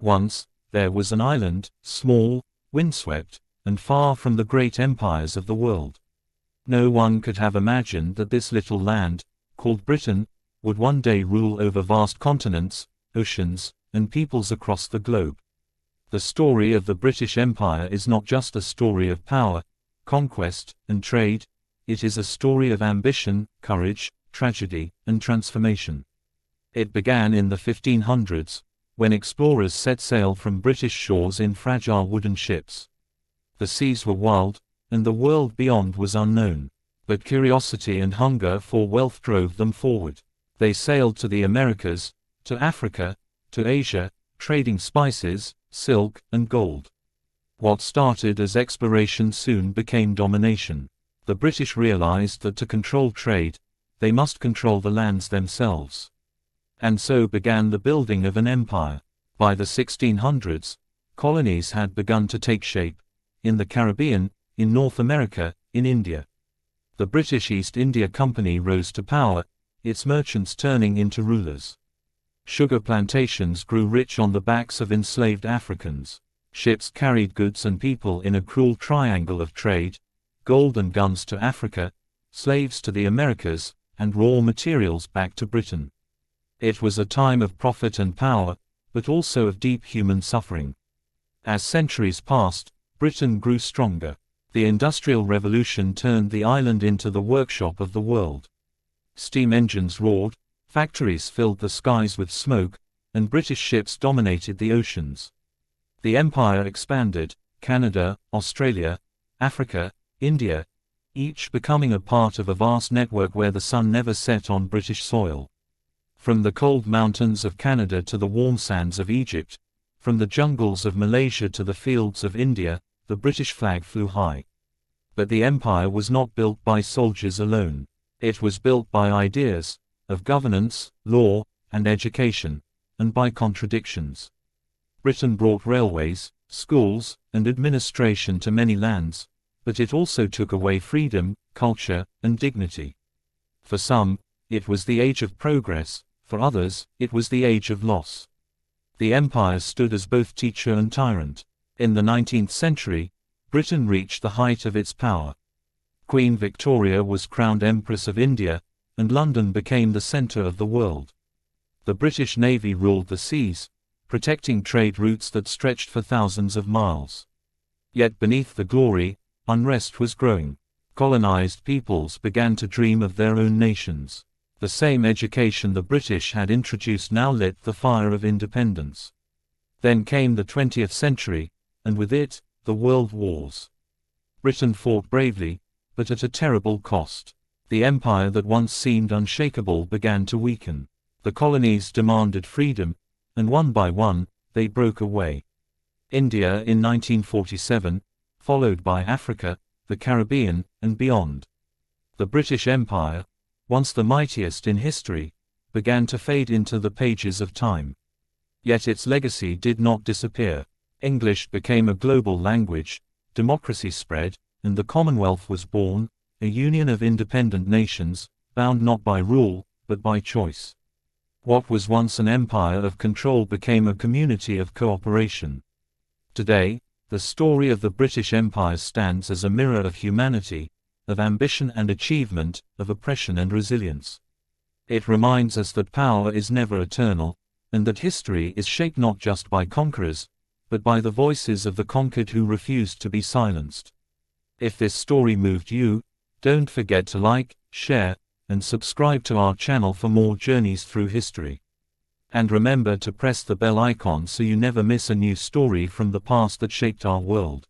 Once, there was an island, small, windswept, and far from the great empires of the world. No one could have imagined that this little land, called Britain, would one day rule over vast continents, oceans, and peoples across the globe. The story of the British Empire is not just a story of power, conquest, and trade. It is a story of ambition, courage, tragedy, and transformation. It began in the 1500s, when explorers set sail from British shores in fragile wooden ships. The seas were wild, and the world beyond was unknown. But curiosity and hunger for wealth drove them forward. They sailed to the Americas, to Africa, to Asia, trading spices, silk, and gold. What started as exploration soon became domination. The British realized that to control trade, they must control the lands themselves. And so began the building of an empire. By the 1600s, colonies had begun to take shape, in the Caribbean, in North America, in India. The British East India Company rose to power, its merchants turning into rulers. Sugar plantations grew rich on the backs of enslaved Africans. Ships carried goods and people in a cruel triangle of trade: gold and guns to Africa, slaves to the Americas, and raw materials back to Britain. It was a time of profit and power, but also of deep human suffering. As centuries passed, Britain grew stronger. The Industrial Revolution turned the island into the workshop of the world. Steam engines roared, factories filled the skies with smoke, and British ships dominated the oceans. The empire expanded: Canada, Australia, Africa, India, each becoming a part of a vast network where the sun never set on British soil. From the cold mountains of Canada to the warm sands of Egypt, from the jungles of Malaysia to the fields of India, the British flag flew high. But the empire was not built by soldiers alone. It was built by ideas, of governance, law, and education, and by contradictions. Britain brought railways, schools, and administration to many lands, but it also took away freedom, culture, and dignity. For some, it was the age of progress; for others, it was the age of loss. The empire stood as both teacher and tyrant. In the 19th century, Britain reached the height of its power. Queen Victoria was crowned Empress of India, and London became the center of the world. The British Navy ruled the seas, protecting trade routes that stretched for thousands of miles. Yet beneath the glory, unrest was growing. Colonized peoples began to dream of their own nations. The same education the British had introduced now lit the fire of independence. Then came the 20th century, and with it, the world wars. Britain fought bravely, but at a terrible cost. The empire that once seemed unshakable began to weaken. The colonies demanded freedom, and one by one, they broke away. India in 1947, followed by Africa, the Caribbean, and beyond. The British Empire, once the mightiest in history, began to fade into the pages of time. Yet its legacy did not disappear. English became a global language, democracy spread, and the Commonwealth was born, a union of independent nations, bound not by rule, but by choice. What was once an empire of control became a community of cooperation. Today, the story of the British Empire stands as a mirror of humanity, of ambition and achievement, of oppression and resilience. It reminds us that power is never eternal, and that history is shaped not just by conquerors, but by the voices of the conquered who refused to be silenced. If this story moved you, don't forget to like, share, and subscribe to our channel for more journeys through history. And remember to press the bell icon so you never miss a new story from the past that shaped our world.